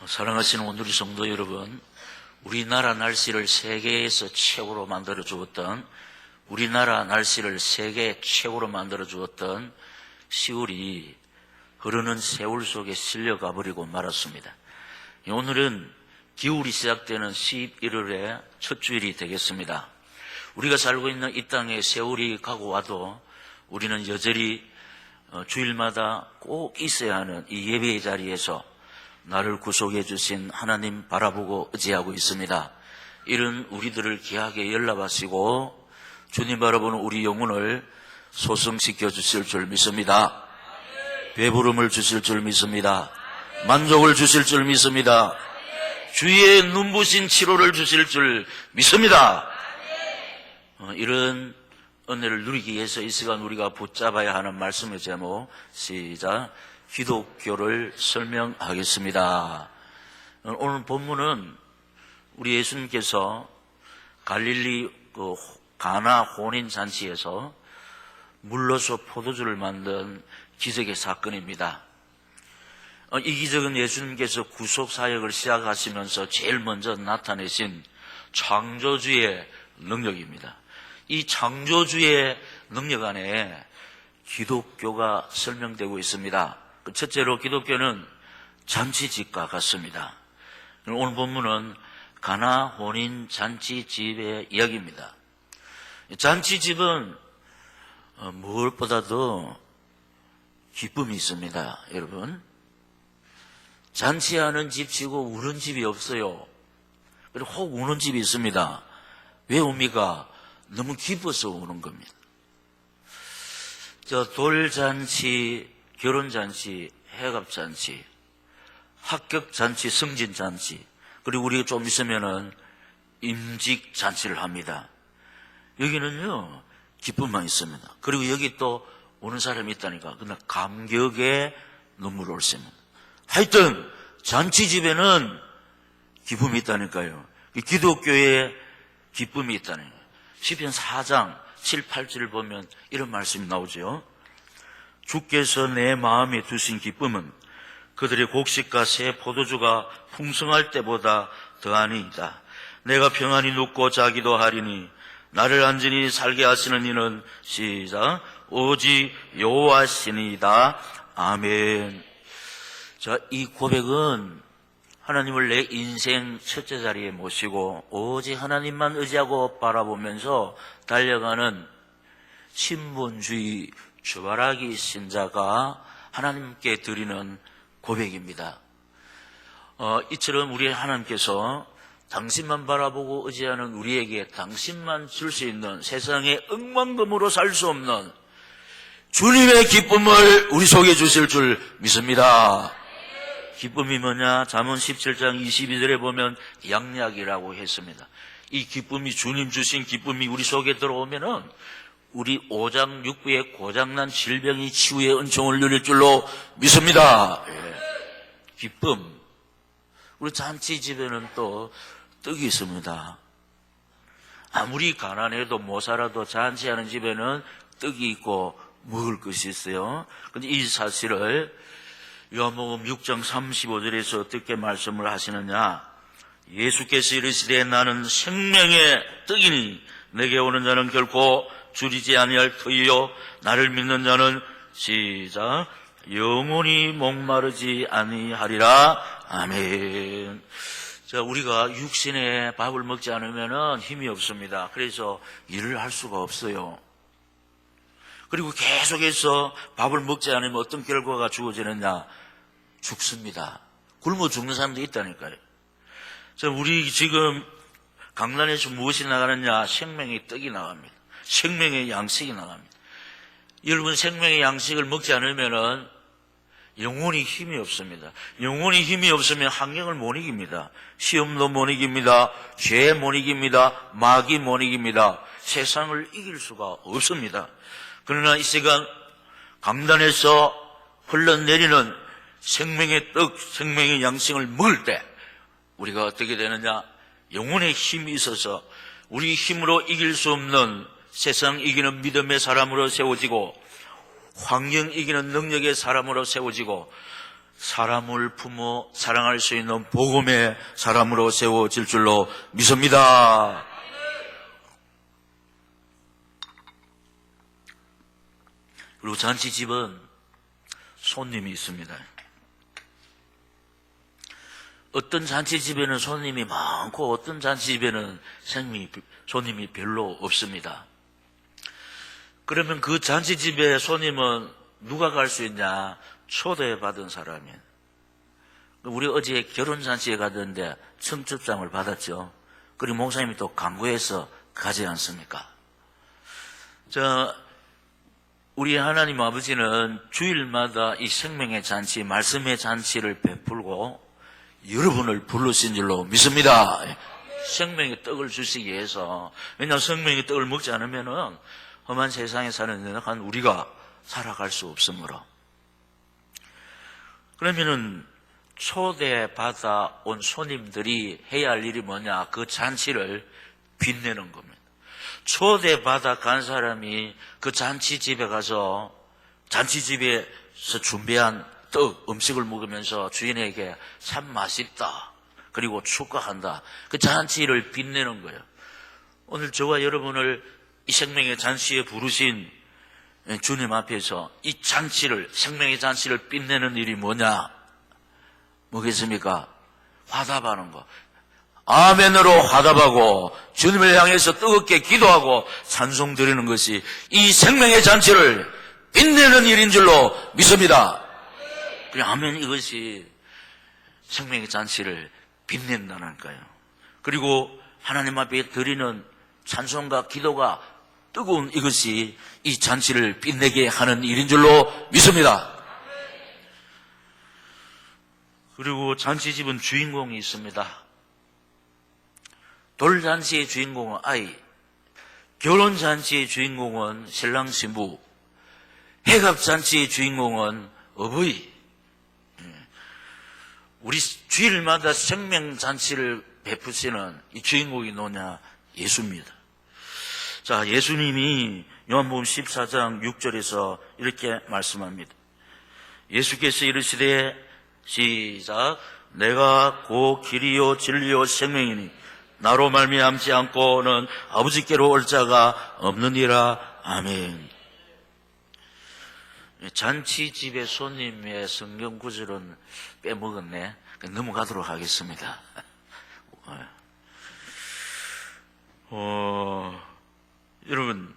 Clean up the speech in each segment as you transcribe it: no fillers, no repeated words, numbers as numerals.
사랑하시는 온누리 성도 여러분, 우리나라 날씨를 세계에서 최고로 만들어 주었던, 우리나라 날씨를 세계 최고로 만들어 주었던 10월이 흐르는 세월 속에 실려가 버리고 말았습니다. 오늘은 기울이 시작되는 11월의 첫 주일이 되겠습니다. 우리가 살고 있는 이 땅에 세월이 가고 와도 우리는 여전히 주일마다 꼭 있어야 하는 이 예배의 자리에서 나를 구속해 주신 하나님 바라보고 의지하고 있습니다. 이런 우리들을 귀하게 연락하시고 주님 바라보는 우리 영혼을 소성시켜 주실 줄 믿습니다. 배부름을 주실 줄 믿습니다. 만족을 주실 줄 믿습니다. 주의 눈부신 치료를 주실 줄 믿습니다. 이런 은혜를 누리기 위해서 이 시간 우리가 붙잡아야 하는 말씀의 제목, 시작. 기독교를 설명하겠습니다. 오늘 본문은 우리 예수님께서 갈릴리 가나 혼인잔치에서 물로서 포도주를 만든 기적의 사건입니다. 이 기적은 예수님께서 구속사역을 시작하시면서 제일 먼저 나타내신 창조주의 능력입니다. 이 창조주의 능력 안에 기독교가 설명되고 있습니다. 첫째로 기독교는 잔치집과 같습니다. 오늘 본문은 가나 혼인 잔치집의 이야기입니다. 잔치집은 무엇보다도 기쁨이 있습니다. 여러분, 잔치하는 집치고 우는 집이 없어요. 그리고 혹 우는 집이 있습니다. 왜 웁니까? 너무 기뻐서 우는 겁니다. 돌잔치, 결혼잔치, 해갑잔치, 합격잔치, 승진잔치, 그리고 우리가 좀 있으면은 임직잔치를 합니다. 여기는요, 기쁨만 있습니다. 그리고 여기 또 오는 사람이 있다니까. 그러나 감격의 눈물 올습니다. 하여튼, 잔치집에는 기쁨이 있다니까요. 기독교에 기쁨이 있다는 거예요. 시편 4장 7, 8절을 보면 이런 말씀이 나오죠. 주께서 내 마음에 두신 기쁨은 그들의 곡식과 새 포도주가 풍성할 때보다 더하니이다. 내가 평안히 눕고 자기도 하리니 나를 안전히 살게 하시는 이는 시작 오직 여호와시니이다. 아멘. 자, 이 고백은 하나님을 내 인생 첫째 자리에 모시고 오직 하나님만 의지하고 바라보면서 달려가는 신분주의 주바라기 신자가 하나님께 드리는 고백입니다. 이처럼 우리 하나님께서 당신만 바라보고 의지하는 우리에게 당신만 줄 수 있는 세상의 억만금으로 살 수 없는 주님의 기쁨을 우리 속에 주실 줄 믿습니다. 기쁨이 뭐냐? 잠언 17장 22절에 보면 양약이라고 했습니다. 이 기쁨이 주님 주신 기쁨이 우리 속에 들어오면은 우리 오장 육부의 고장난 질병이 치유의 은총을 누릴 줄로 믿습니다. 기쁨. 우리 잔치집에는 또 떡이 있습니다. 아무리 가난해도 못 살아도 잔치하는 집에는 떡이 있고 먹을 것이 있어요. 근데 이 사실을 요한복음 6장 35절에서 어떻게 말씀을 하시느냐? 예수께서 이르시되 나는 생명의 떡이니 내게 오는 자는 결코 줄이지 아니할 터이요 나를 믿는 자는 시작 영원히 목마르지 아니하리라. 아멘. 자, 우리가 육신의 밥을 먹지 않으면 힘이 없습니다. 그래서 일을 할 수가 없어요. 그리고 계속해서 밥을 먹지 않으면 어떤 결과가 주어지느냐? 죽습니다. 굶어 죽는 사람도 있다니까요. 자, 우리 지금 강단에서 무엇이 나가느냐? 생명의 떡이 나갑니다. 생명의 양식이 나갑니다. 여러분, 생명의 양식을 먹지 않으면은 영혼이 힘이 없습니다. 영혼이 힘이 없으면 환경을 못 이깁니다. 시험도 못 이깁니다. 죄 못 이깁니다. 마귀 못 이깁니다. 세상을 이길 수가 없습니다. 그러나 이 시간 강단에서 흘러내리는 생명의 떡, 생명의 양식을 먹을 때 우리가 어떻게 되느냐? 영혼의 힘이 있어서 우리 힘으로 이길 수 없는 세상 이기는 믿음의 사람으로 세워지고 환경 이기는 능력의 사람으로 세워지고 사람을 품어 사랑할 수 있는 복음의 사람으로 세워질 줄로 믿습니다. 그리고 잔치집은 손님이 있습니다. 어떤 잔치집에는 손님이 많고 어떤 잔치집에는 손님이 별로 없습니다. 그러면 그 잔치집에 손님은 누가 갈 수 있냐? 초대받은 사람이. 우리 어제 결혼잔치에 갔는데 청첩장을 받았죠. 그리고 목사님이 또 강구해서 가지 않습니까? 우리 하나님 아버지는 주일마다 이 생명의 잔치, 말씀의 잔치를 베풀고 여러분을 부르신 줄로 믿습니다. 생명의 떡을 주시기 위해서. 왜냐하면 생명의 떡을 먹지 않으면은 험한 세상에 사는 연약한 우리가 살아갈 수 없으므로. 그러면은 초대받아 온 손님들이 해야 할 일이 뭐냐? 그 잔치를 빛내는 겁니다. 초대받아 간 사람이 그 잔치집에 가서 잔치집에서 준비한 떡, 음식을 먹으면서 주인에게 참 맛있다. 그리고 축하한다. 그 잔치를 빛내는 거예요. 오늘 저와 여러분을 이 생명의 잔치에 부르신 주님 앞에서 이 잔치를, 생명의 잔치를 빛내는 일이 뭐겠습니까? 화답하는 거. 아멘으로 화답하고 주님을 향해서 뜨겁게 기도하고 찬송 드리는 것이 이 생명의 잔치를 빛내는 일인 줄로 믿습니다. 아멘, 이것이 생명의 잔치를 빛낸다니까요. 그리고 하나님 앞에 드리는 찬송과 기도가 뜨거운 이것이 이 잔치를 빛내게 하는 일인 줄로 믿습니다. 그리고 잔치집은 주인공이 있습니다. 돌잔치의 주인공은 아이, 결혼잔치의 주인공은 신랑 신부, 회갑잔치의 주인공은 어버이. 우리 주일마다 생명잔치를 베푸시는 이 주인공이 누구냐? 예수입니다. 자, 예수님이 요한복음 14장 6절에서 이렇게 말씀합니다. 예수께서 이르시되 시작. 내가 곧 길이요 진리요 생명이니 나로 말미암지 않고는 아버지께로 올 자가 없느니라. 아멘. 잔치집의 손님의 성경 구절은 빼먹었네. 넘어가도록 하겠습니다. 여러분,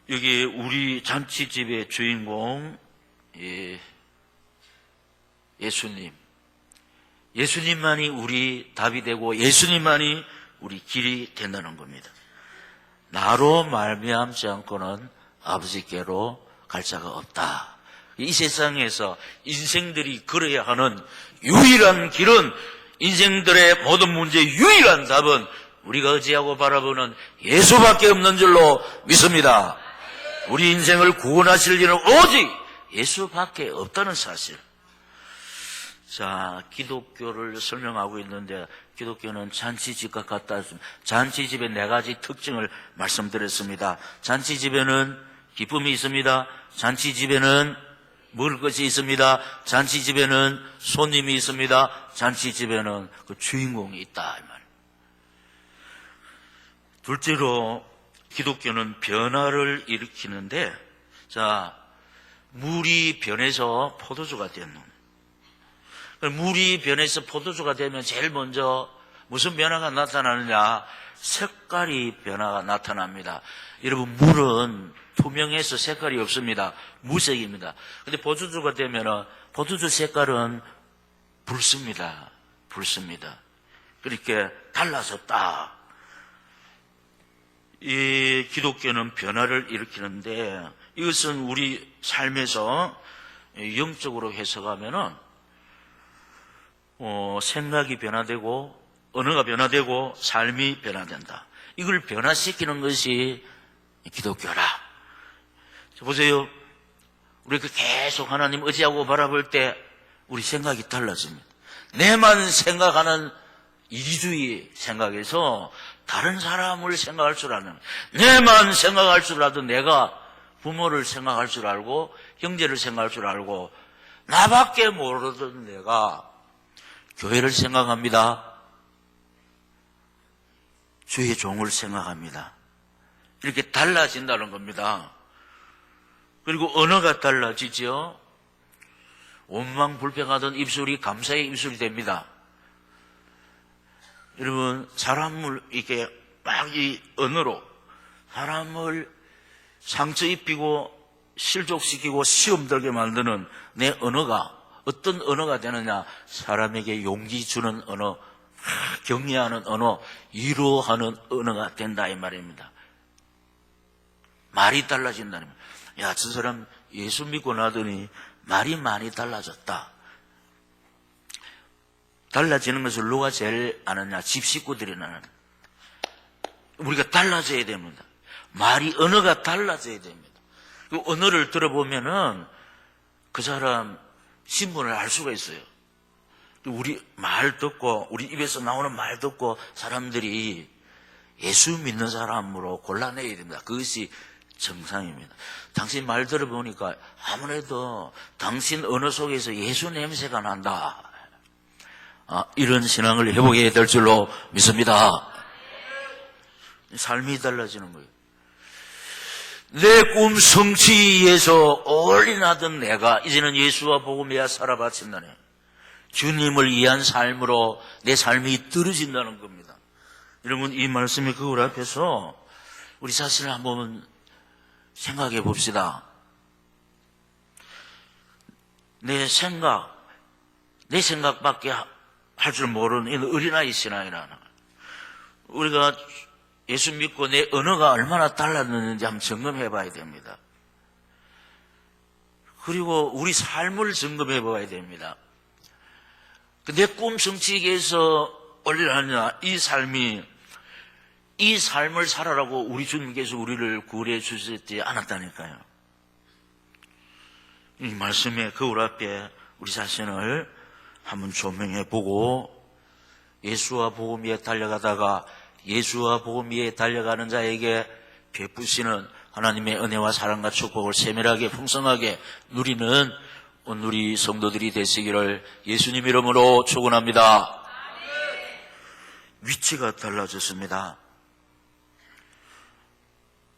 여기 우리 잔치집의 주인공 예수님. 예수님만이 우리 답이 되고 예수님만이 우리 길이 된다는 겁니다. 나로 말미암지 않고는 아버지께로 갈 자가 없다. 이 세상에서 인생들이 걸어야 하는 유일한 길은, 인생들의 모든 문제의 유일한 답은 우리가 의지하고 바라보는 예수밖에 없는 줄로 믿습니다. 우리 인생을 구원하실 일은 오직 예수밖에 없다는 사실. 자, 기독교를 설명하고 있는데 기독교는 잔치집과 같다. 잔치집의 4가지 특징을 말씀드렸습니다. 잔치집에는 기쁨이 있습니다. 잔치집에는 먹을 것이 있습니다. 잔치집에는 손님이 있습니다. 잔치집에는 그 주인공이 있다. 이 말. 둘째로 기독교는 변화를 일으키는데, 자, 물이 변해서 포도주가 되는. 물이 변해서 포도주가 되면 제일 먼저 무슨 변화가 나타나느냐? 색깔이 변화가 나타납니다. 여러분, 물은 투명해서 색깔이 없습니다. 무색입니다. 근데 포도주가 되면 포도주 색깔은 붉습니다. 붉습니다. 그렇게 달라졌다. 이 기독교는 변화를 일으키는데, 이것은 우리 삶에서 영적으로 해석하면은 생각이 변화되고 언어가 변화되고 삶이 변화된다. 이걸 변화시키는 것이 기독교라. 보세요. 우리가 계속 하나님 의지하고 바라볼 때 우리 생각이 달라집니다. 내만 생각하는 이기주의 생각에서 다른 사람을 생각할 줄 아는, 내만 생각할 줄 알아도 내가 부모를 생각할 줄 알고 형제를 생각할 줄 알고 나밖에 모르던 내가 교회를 생각합니다. 주의 종을 생각합니다. 이렇게 달라진다는 겁니다. 그리고 언어가 달라지죠. 원망불평하던 입술이 감사의 입술이 됩니다. 여러분, 사람을 이렇게 막 이 언어로 사람을 상처 입히고 실족시키고 시험 들게 만드는 내 언어가 어떤 언어가 되느냐? 사람에게 용기 주는 언어, 격려하는 언어, 위로하는 언어가 된다 이 말입니다. 말이 달라진다는 말입니다. 야, 저 사람 예수 믿고 나더니 말이 많이 달라졌다. 달라지는 것을 누가 제일 아느냐? 집 식구들이 나는. 우리가 달라져야 됩니다. 말이, 언어가 달라져야 됩니다. 그 언어를 들어보면은 그 사람 신분을 알 수가 있어요. 우리 말 듣고, 우리 입에서 나오는 말 듣고 사람들이 예수 믿는 사람으로 골라내야 됩니다. 그것이 정상입니다. 당신 말 들어보니까 아무래도 당신 언어 속에서 예수 냄새가 난다. 이런 신앙을 회복해야 될 줄로 믿습니다. 삶이 달라지는 거예요. 내 꿈 성취에 위해서 올인하던 내가 이제는 예수와 복음에야 살아 바친다네. 주님을 위한 삶으로 내 삶이 떨어진다는 겁니다. 여러분, 이 말씀이 그걸 앞에서 우리 자신을 한번 생각해 봅시다. 내 생각밖에 할 줄 모르는 어린아이 신앙이라는, 우리가 예수 믿고 내 언어가 얼마나 달랐는지 한번 점검해 봐야 됩니다. 그리고 우리 삶을 점검해 봐야 됩니다. 내 꿈 성취하기 위해서 올리느냐, 이 삶을 살아라고 우리 주님께서 우리를 구원해 주셨지 않았다니까요. 이 말씀의 거울 앞에 우리 자신을 한번 조명해 보고, 예수와 복음 위에 달려가다가 예수와 복음 위에 달려가는 자에게 베푸시는 하나님의 은혜와 사랑과 축복을 세밀하게 풍성하게 누리는 오늘 우리 성도들이 되시기를 예수님 이름으로 축원합니다. 위치가 달라졌습니다.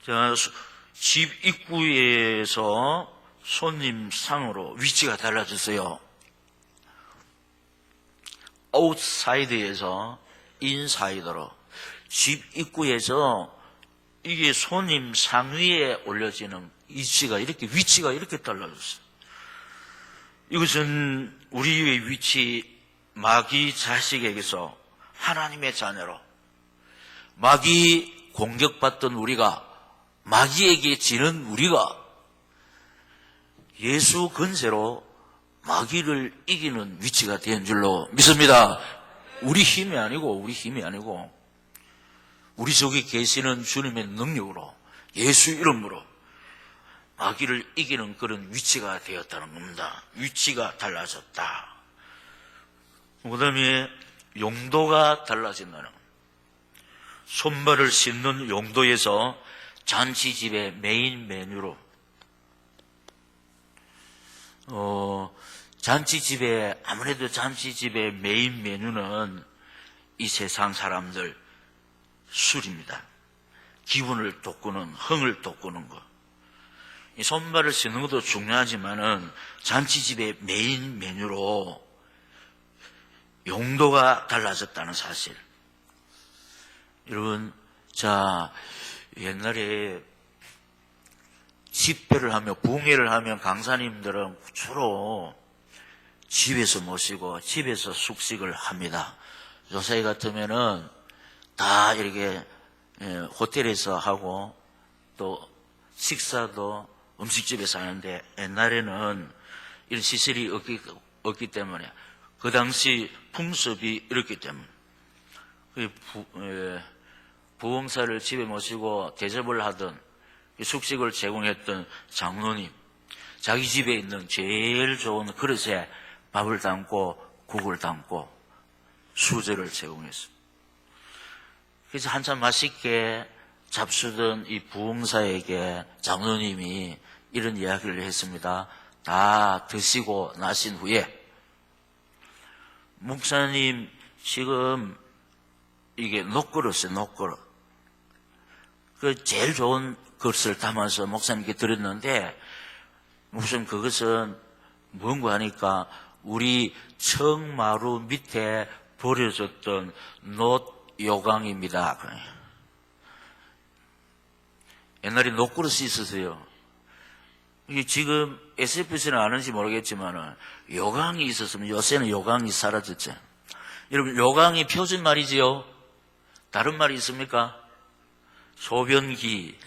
자, 집 입구에서 손님 상으로 위치가 달라졌어요. 아웃사이드에서 인사이드로, 집 입구에서 이게 손님 상위에 올려지는 위치가 이렇게 달라졌어요. 이것은 우리의 위치, 마귀 자식에게서 하나님의 자녀로, 마귀 공격받던 우리가, 마귀에게 지는 우리가 예수 근세로 마귀를 이기는 위치가 된 줄로 믿습니다. 우리 힘이 아니고 우리 속에 계시는 주님의 능력으로, 예수 이름으로 마귀를 이기는 그런 위치가 되었다는 겁니다. 위치가 달라졌다. 그 다음에 용도가 달라진다는 겁니다. 손발을 씻는 용도에서 잔치집의 메인 메뉴로, 아무래도 잔치집의 메인 메뉴는 이 세상 사람들 술입니다. 기분을 돋구는, 흥을 돋구는 것. 이 손발을 씻는 것도 중요하지만은 잔치집의 메인 메뉴로 용도가 달라졌다는 사실. 여러분, 자, 옛날에 집회를 하며 부흥회를 하면 강사님들은 주로 집에서 모시고 집에서 숙식을 합니다. 요새 같으면은 다 이렇게 호텔에서 하고 또 식사도 음식집에서 하는데, 옛날에는 이런 시설이 없기 때문에, 그 당시 풍습이 이렇기 때문에 부흥사를 집에 모시고 대접을 하던, 숙식을 제공했던 장로님, 자기 집에 있는 제일 좋은 그릇에 밥을 담고 국을 담고 수저를 제공했습니다. 그래서 한참 맛있게 잡수던 이 부흥사에게 장로님이 이런 이야기를 했습니다. 다 드시고 나신 후에 목사님 지금 이게 녹그릇이에요. 녹그릇. 그 제일 좋은 그릇을 담아서 목사님께 드렸는데 무슨 그것은 뭔가 하니까 우리 청마루 밑에 버려졌던 놋 요강입니다. 옛날에 녹그릇이 있었어요. 이게 지금 SFC는 아는지 모르겠지만 요강이 있었으면 요새는 요강이 사라졌죠. 여러분 요강이 표준 말이지요. 다른 말이 있습니까? 소변기.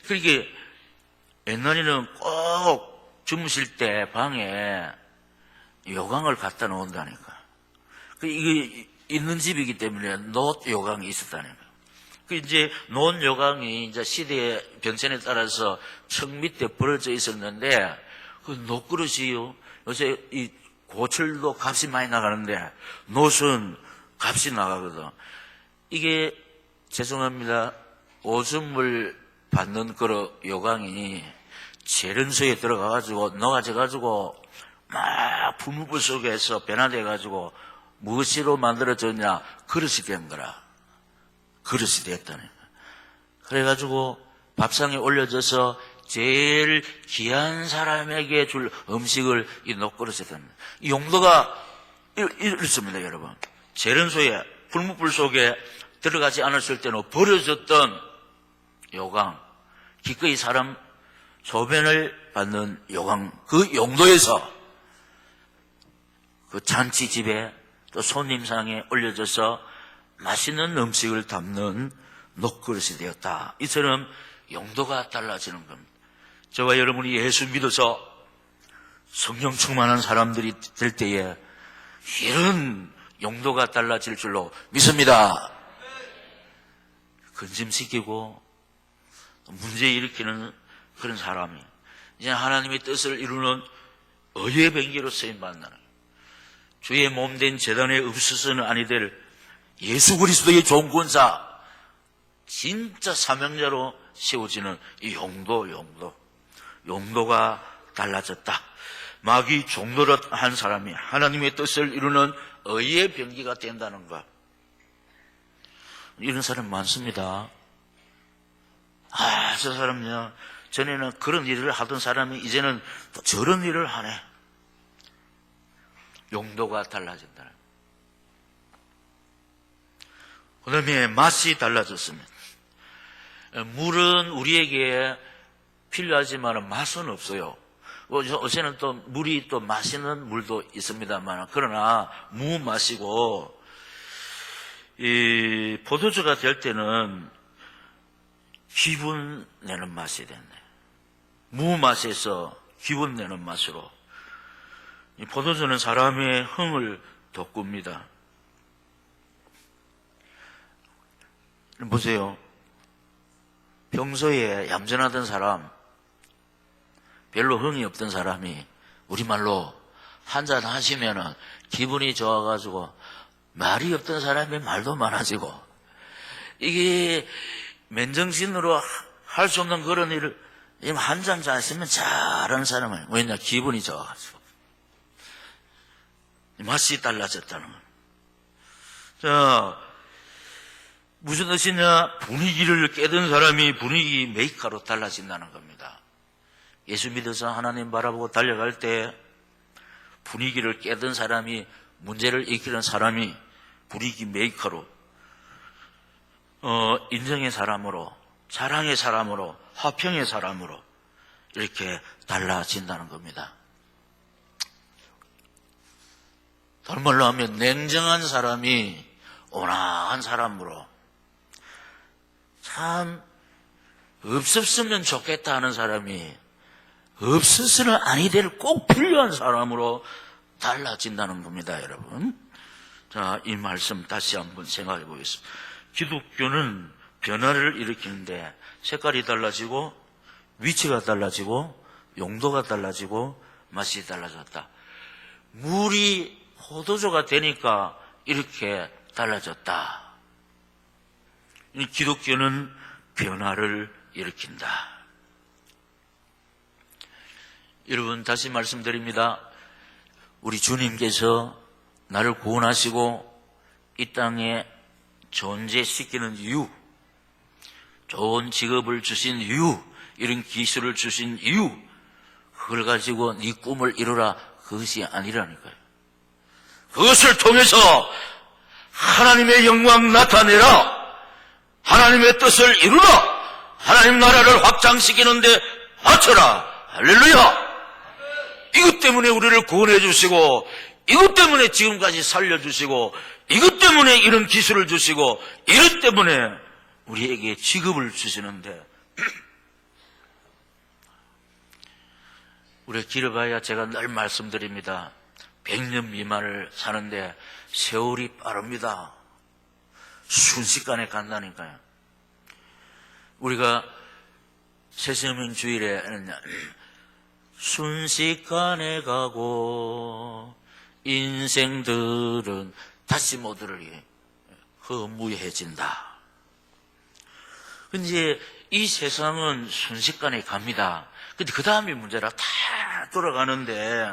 그러니까 옛날에는 꼭 주무실 때 방에 요강을 갖다 놓는다니까. 이게 있는 집이기 때문에 놋 요강이 있었다니까. 이제 논 요강이 이제 시대의 변遷에 따라서 층 밑에 벌어져 있었는데 그 놋그릇이요. 요새 이 고철도 값이 많이 나가는데 놋은 값이 나가거든. 이게 죄송합니다. 오줌을 받는 그릇 요강이 재련소에 들어가가지고 녹아져가지고 막 풀무불 속에서 변화돼가지고 무엇으로 만들어졌냐? 그릇이 된 거라. 그릇이 됐다네. 그래가지고 밥상에 올려져서 제일 귀한 사람에게 줄 음식을 이 녹그릇에 듭니다. 이 용도가 이렇습니다, 여러분. 재련소에 풀무불 속에 들어가지 않았을 때는 버려졌던 요강, 기꺼이 사람 소변을 받는 요강, 그 용도에서 그 잔치집에 또 손님상에 올려져서 맛있는 음식을 담는 녹그릇이 되었다. 이처럼 용도가 달라지는 겁니다. 저와 여러분이 예수 믿어서 성령 충만한 사람들이 될 때에 이런 용도가 달라질 줄로 믿습니다. 근심시키고 문제 일으키는 그런 사람이 이제 하나님의 뜻을 이루는 의의 병기로 쓰임받는 주의 몸된 제단에 없어서는 아니 될 예수 그리스도의 종군사 진짜 사명자로 세워지는 이 용도가 달라졌다. 마귀 종노릇한 사람이 하나님의 뜻을 이루는 의의 병기가 된다는 것. 이런 사람 많습니다. 저 사람요, 전에는 그런 일을 하던 사람이 이제는 또 저런 일을 하네. 용도가 달라진다. 그 다음에 맛이 달라졌습니다. 물은 우리에게 필요하지만 맛은 없어요. 요새는 또 물이 또 맛있는 물도 있습니다만, 그러나 무 맛이고, 이 포도주가 될 때는 기분 내는 맛이 됐네. 무 맛에서 기분 내는 맛으로. 이 포도주는 사람의 흥을 돋굽니다. 보세요. 평소에 얌전하던 사람, 별로 흥이 없던 사람이 우리말로 한잔 하시면은 기분이 좋아가지고 말이 없던 사람이 말도 많아지고, 이게 맨정신으로 할 수 없는 그런 일을 한잔 자시면 잘하는 사람은 왜냐? 기분이 좋아가지고. 맛이 달라졌다는 거예요. 자, 무슨 뜻이냐? 분위기를 깨던 사람이 분위기 메이커로 달라진다는 겁니다. 예수 믿어서 하나님 바라보고 달려갈 때 분위기를 깨던 사람이, 문제를 일으키는 사람이 분위기 메이커로, 인정의 사람으로, 사랑의 사람으로, 화평의 사람으로 이렇게 달라진다는 겁니다. 다른 말로 하면 냉정한 사람이 온화한 사람으로, 참 없었으면 좋겠다 하는 사람이 없어서는 아니 될 꼭 필요한 사람으로 달라진다는 겁니다, 여러분. 자, 이 말씀 다시 한번 생각해 보겠습니다. 기독교는 변화를 일으키는데 색깔이 달라지고 위치가 달라지고 용도가 달라지고 맛이 달라졌다. 물이 포도주가 되니까 이렇게 달라졌다. 이 기독교는 변화를 일으킨다. 여러분, 다시 말씀드립니다. 우리 주님께서 나를 구원하시고 이 땅에 존재시키는 이유, 좋은 직업을 주신 이유, 이런 기술을 주신 이유, 그걸 가지고 네 꿈을 이루라, 그것이 아니라니까요. 그것을 통해서 하나님의 영광 나타내라, 하나님의 뜻을 이루라, 하나님 나라를 확장시키는데 바쳐라. 할렐루야. 이것 때문에 우리를 구원해 주시고, 이것 때문에 지금까지 살려주시고, 이것 때문에 이런 기술을 주시고, 이것 때문에 우리에게 직업을 주시는데, 우리가 길어봐야 제가 늘 말씀드립니다. 100년 미만을 사는데 세월이 빠릅니다. 순식간에 간다니까요. 우리가 새서민 주일에는 순식간에 가고 인생들은 다시 못 들으리 허무해진다. 근데 이 세상은 순식간에 갑니다. 근데 그 다음이 문제라 다 돌아가는데,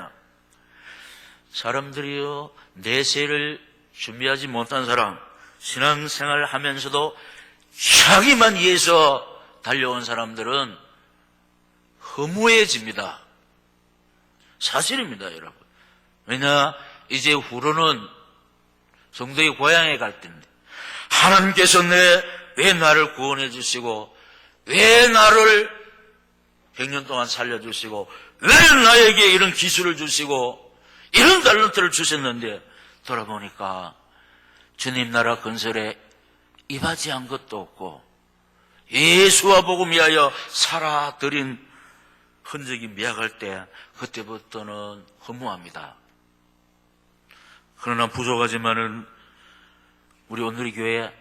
사람들이요, 내세를 준비하지 못한 사람, 신앙생활을 하면서도 자기만 위해서 달려온 사람들은 허무해집니다. 사실입니다, 여러분. 왜냐, 이제 후로는 성도의 고향에 갈 텐데, 하나님께서 왜 나를 구원해 주시고, 왜 나를 100년 동안 살려주시고, 왜 나에게 이런 기술을 주시고 이런 달란트를 주셨는데, 돌아보니까 주님 나라 건설에 입하지한 것도 없고 예수와 복음 위하여 살아드린 흔적이 미약할 때, 그때부터는 허무합니다. 그러나 부족하지만은 우리 오늘의 교회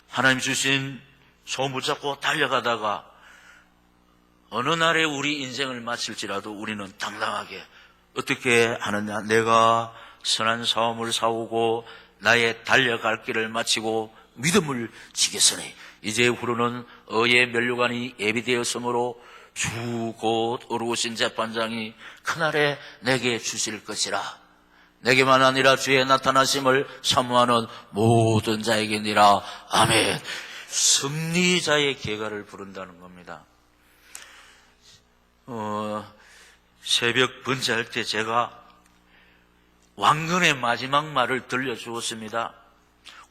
하나님 주신 소원 붙잡고 달려가다가 어느 날에 우리 인생을 마칠지라도 우리는 당당하게 어떻게 하느냐, 내가 선한 싸움을 싸우고 나의 달려갈 길을 마치고 믿음을 지켰으니 이제 후로는 의의 면류관이 예비되었으므로 주 곧 어루오신 재판장이 그날에 내게 주실 것이라. 내게만 아니라 주의 나타나심을 사모하는 모든 자에게니라. 아멘. 승리자의 계가를 부른다는 겁니다. 새벽 번제할 때 제가 왕건의 마지막 말을 들려주었습니다.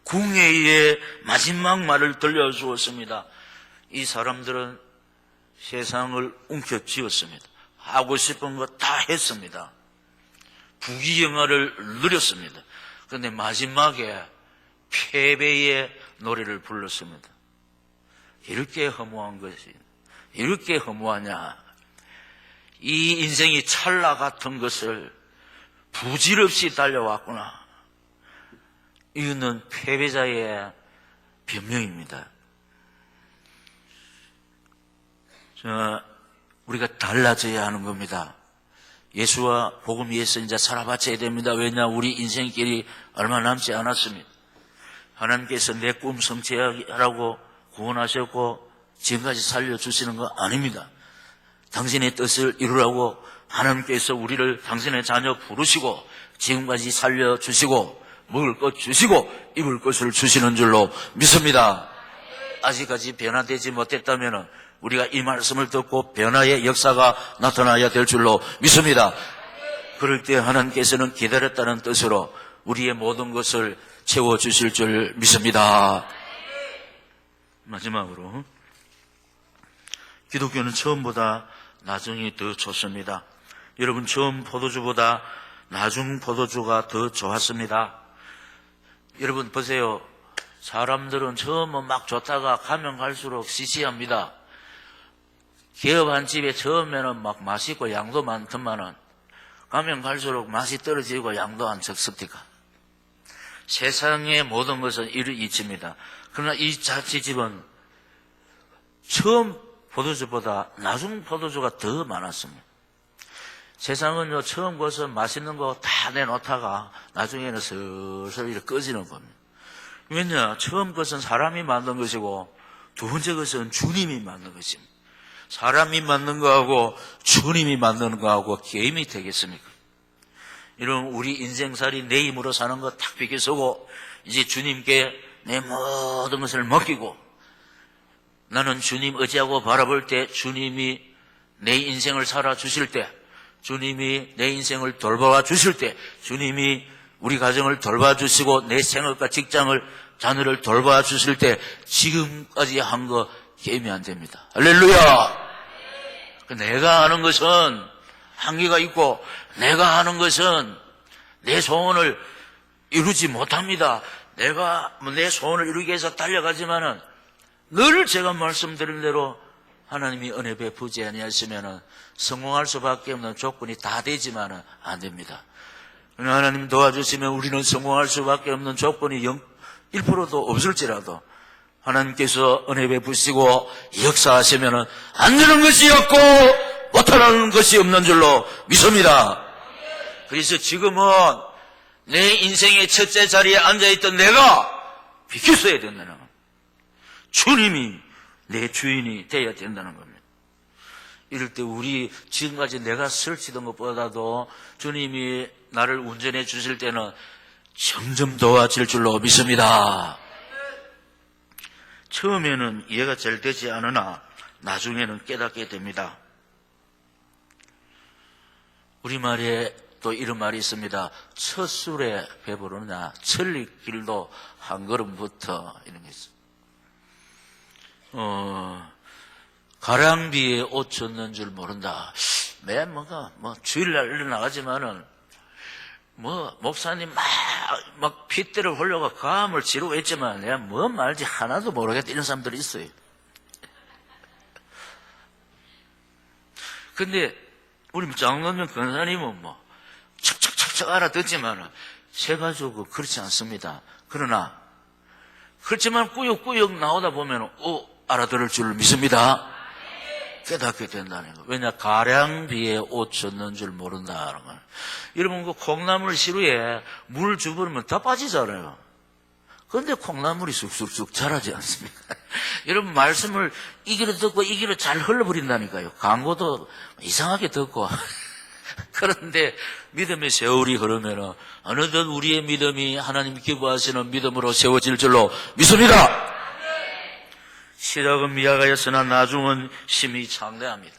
궁예의 마지막 말을 들려주었습니다. 이 사람들은 세상을 움켜쥐었습니다. 하고 싶은 거 다 했습니다. 부귀영화를 누렸습니다. 그런데 마지막에 패배의 노래를 불렀습니다. 이렇게 허무한 것이, 이렇게 허무하냐. 이 인생이 찰나 같은 것을 부질없이 달려왔구나. 이거는 패배자의 변명입니다. 우리가 달라져야 하는 겁니다. 예수와 복음 위해서 이제 살아바쳐야 됩니다. 왜냐, 우리 인생길이 얼마 남지 않았습니다. 하나님께서 내 꿈 성취하라고 구원하셨고 지금까지 살려주시는 거 아닙니다. 당신의 뜻을 이루라고 하나님께서 우리를 당신의 자녀 부르시고 지금까지 살려주시고 먹을 것 주시고 입을 것을 주시는 줄로 믿습니다. 아직까지 변화되지 못했다면 우리가 이 말씀을 듣고 변화의 역사가 나타나야 될 줄로 믿습니다. 그럴 때 하나님께서는 기다렸다는 뜻으로 우리의 모든 것을 채워주실 줄 믿습니다. 마지막으로, 기독교는 처음보다 나중이 더 좋습니다. 여러분, 처음 포도주보다 나중 포도주가 더 좋았습니다. 여러분 보세요. 사람들은 처음은 막 좋다가 가면 갈수록 시시합니다. 개업한 집에 처음에는 막 맛있고 양도 많더만은 가면 갈수록 맛이 떨어지고 양도 안 적습니까? 세상의 모든 것은 이치입니다. 그러나 이 자취집은 처음 포도주보다 나중 포도주가 더 많았습니다. 세상은요, 처음 것은 맛있는 거 다 내놓다가 나중에는 슬슬 이렇게 꺼지는 겁니다. 왜냐, 처음 것은 사람이 만든 것이고 두 번째 것은 주님이 만든 것입니다. 사람이 만든 거하고 주님이 만드는 거하고 게임이 되겠습니까? 이런 우리 인생살이 내 힘으로 사는 거 탁 비켜서고 이제 주님께 내 모든 것을 맡기고 나는 주님 의지하고 바라볼 때 주님이 내 인생을 살아주실 때, 주님이 내 인생을 돌봐 주실 때, 주님이 우리 가정을 돌봐 주시고 내 생활과 직장을, 자녀를 돌봐 주실 때 지금까지 한 거 게임이 안 됩니다. 할렐루야! 내가 하는 것은 한계가 있고 내가 하는 것은 내 소원을 이루지 못합니다. 내가 내 소원을 이루기 위해서 달려가지만은 늘 제가 말씀드린 대로 하나님이 은혜 베푸지 아니하시면은 성공할 수밖에 없는 조건이 다 되지만은 안 됩니다. 하나님 도와주시면 우리는 성공할 수밖에 없는 조건이 1%도 없을지라도 하나님께서 은혜 베푸시고 역사하시면은 안 되는 것이 없고 못하는 것이 없는 줄로 믿습니다. 그래서 지금은 내 인생의 첫째 자리에 앉아있던 내가 비켜서야 된다는 겁니다. 주님이 내 주인이 되어야 된다는 겁니다. 이럴 때 우리 지금까지 내가 설치던 것보다도 주님이 나를 운전해 주실 때는 점점 도와질 줄로 믿습니다. 처음에는 이해가 잘 되지 않으나 나중에는 깨닫게 됩니다. 우리말에 또 이런 말이 있습니다. 첫 술에 배부르냐 천리길도 한 걸음부터 이런 게 있습니다. 가랑비에 옷 젖는 줄 모른다. 맨 주일날 일어나가지만은 목사님 막 핏대를 홀려가 감을 지르고 있지만 내가 뭔 말인지 하나도 모르겠다 이런 사람들이 있어요. 근데 우리 장로님 권사님은 척척척척 알아듣지만은 제 가족은 그렇지 않습니다. 그러나 그렇지만 꾸역꾸역 나오다 보면 알아들을 줄 믿습니다. 깨닫게 된다는 거. 왜냐 가량비에 옷 젖는 줄 모른다는 거. 여러분 그 콩나물 시루에 물 주부르면 다 빠지잖아요. 그런데 콩나물이 쑥쑥쑥 자라지 않습니까? 여러분 말씀을 이기로 듣고 이기로 잘 흘러버린다니까요. 광고도 이상하게 듣고 그런데 믿음의 세월이 흐르면 어느덧 우리의 믿음이 하나님 기뻐하시는 믿음으로 세워질 줄로 믿습니다. 시작은 미약하였으나 나중은 심히 창대합니다.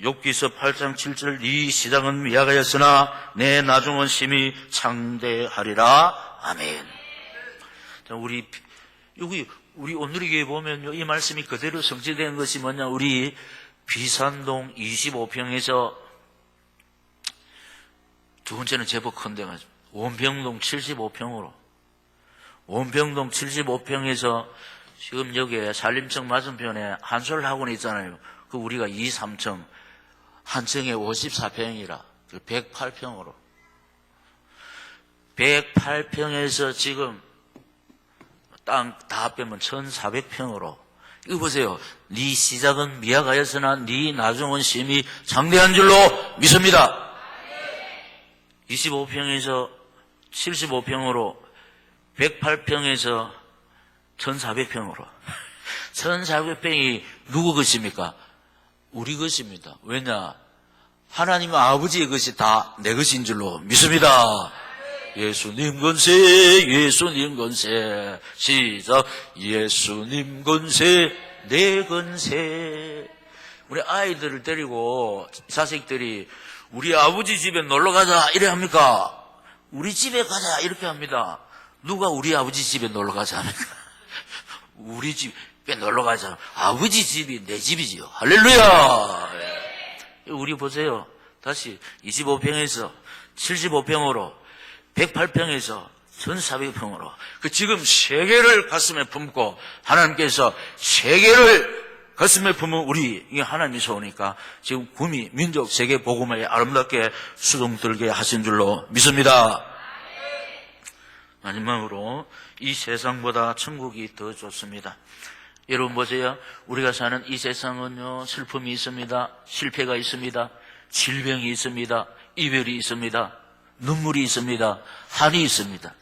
욥기서 8장 7절 네 시작은 미약하였으나 내 나중은 심히 창대하리라. 아멘. 우리 오늘 교회 보면요, 이 말씀이 그대로 성취된 것이 뭐냐, 우리 비산동 25평에서 두 번째는 제법 큰 데가 원병동 75평으로 원병동 75평에서 지금 여기에 산림청 맞은편에 한솔 학원이 있잖아요. 그 우리가 2, 3층 한 층에 54평이라 108평으로 108평에서 지금 땅 다 빼면 1400평으로 이거 보세요. 네 시작은 미약하였으나 네 나중은 심히 장대한 줄로 믿습니다. 25평에서 75평으로 108평에서 1400평으로 1400평이 누구 것입니까? 우리 것입니다. 왜냐? 하나님 아버지의 것이 다 내 것인 줄로 믿습니다. 예수님 건세, 예수님 건세. 시작. 예수님 건세, 내 건세. 우리 아이들을 데리고 자식들이 우리 아버지 집에 놀러 가자 이래 합니까? 우리 집에 가자 이렇게 합니다. 누가 우리 아버지 집에 놀러 가자 합니까? 우리 집에 놀러 가자. 아버지 집이 내 집이지요. 할렐루야. 우리 보세요. 다시 25평에서 75평으로 108평에서 1400평으로 지금 세계를 가슴에 품고 하나님께서 세계를 가슴에 품은 우리 이게 하나님이 좋으니까 지금 구미 민족 세계 복음에 아름답게 수종들게 하신 줄로 믿습니다. 마지막으로 이 세상보다 천국이 더 좋습니다. 여러분 보세요. 우리가 사는 이 세상은요, 슬픔이 있습니다. 실패가 있습니다. 질병이 있습니다. 이별이 있습니다. 눈물이 있습니다. 한이 있습니다.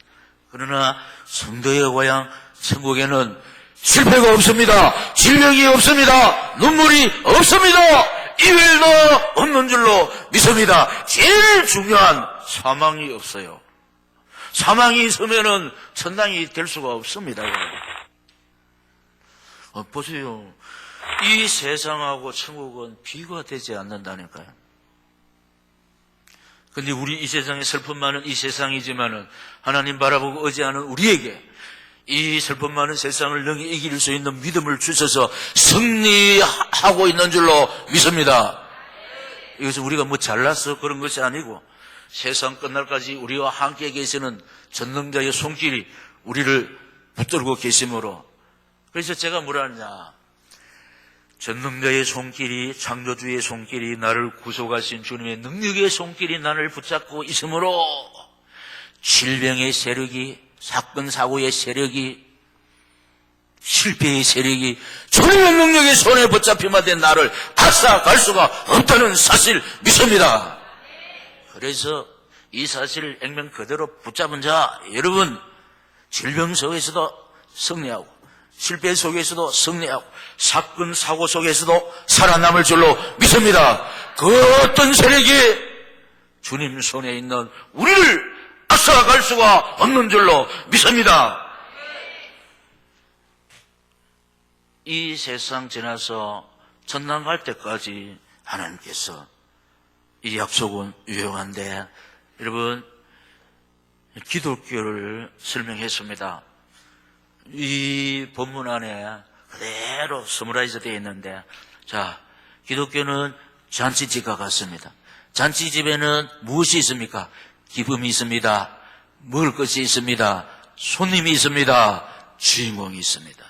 그러나 성도의 고향 천국에는 실패가 없습니다. 질병이 없습니다. 눈물이 없습니다. 이별도 없는 줄로 믿습니다. 제일 중요한 사망이 없어요. 사망이 있으면은 천당이 될 수가 없습니다. 보세요. 이 세상하고 천국은 비교되지 않는다니까요. 근데 우리 이 세상에 슬픔 많은 이 세상이지만은 하나님 바라보고 의지하는 우리에게 이 슬픔 많은 세상을 능히 이길 수 있는 믿음을 주셔서 승리하고 있는 줄로 믿습니다. 이것은 우리가 뭐 잘나서 그런 것이 아니고 세상 끝날까지 우리와 함께 계시는 전능자의 손길이 우리를 붙들고 계심으로, 그래서 제가 뭐라 하냐, 전능자의 손길이, 창조주의 손길이, 나를 구속하신 주님의 능력의 손길이 나를 붙잡고 있으므로 질병의 세력이, 사건 사고의 세력이, 실패의 세력이 주님의 능력의 손에 붙잡히만 된 나를 앗아갈 수가 없다는 사실 믿습니다. 그래서 이 사실을 액면 그대로 붙잡은 자, 여러분, 질병 속에서도 승리하고 실패 속에서도 승리하고 사건 사고 속에서도 살아남을 줄로 믿습니다. 그 어떤 세력이 주님 손에 있는 우리를 앗아갈 수가 없는 줄로 믿습니다. 이 세상 지나서 천당 갈 때까지 하나님께서 이 약속은 유효한데, 여러분, 기독교를 설명했습니다. 이 본문 안에 그대로 서머라이즈 되어 있는데, 자, 기독교는 잔치집과 같습니다. 잔치집에는 무엇이 있습니까? 기쁨이 있습니다. 먹을 것이 있습니다. 손님이 있습니다. 주인공이 있습니다.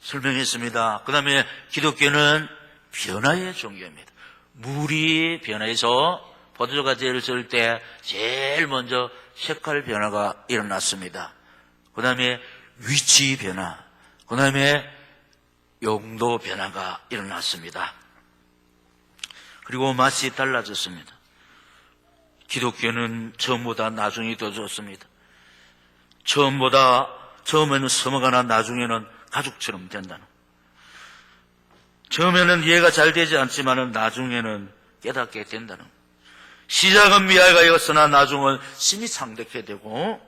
설명했습니다. 그 다음에 기독교는 변화의 종교입니다. 물이 변화해서 포도주가지를 쓸 때 제일 먼저 색깔 변화가 일어났습니다. 그 다음에 위치 변화, 그 다음에 용도 변화가 일어났습니다. 그리고 맛이 달라졌습니다. 기독교는 처음보다 나중이 더 좋습니다. 처음에는 서먹하나 나중에는 가족처럼 된다는. 처음에는 이해가 잘 되지 않지만 나중에는 깨닫게 된다는. 시작은 미아이가였으나 나중은 심히 창백해 되고,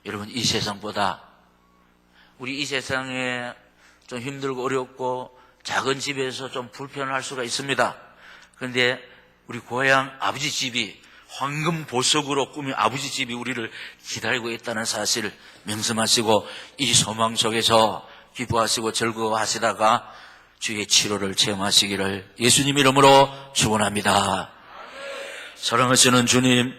여러분, 이 세상보다 우리 이 세상에 좀 힘들고 어렵고 작은 집에서 좀 불편할 수가 있습니다. 그런데 우리 고향 아버지 집이 황금 보석으로 꾸민 아버지 집이 우리를 기다리고 있다는 사실을 명심하시고 이 소망 속에서 기뻐하시고 즐거워하시다가 주의 치료를 체험하시기를 예수님 이름으로 축원합니다. 사랑하시는 주님,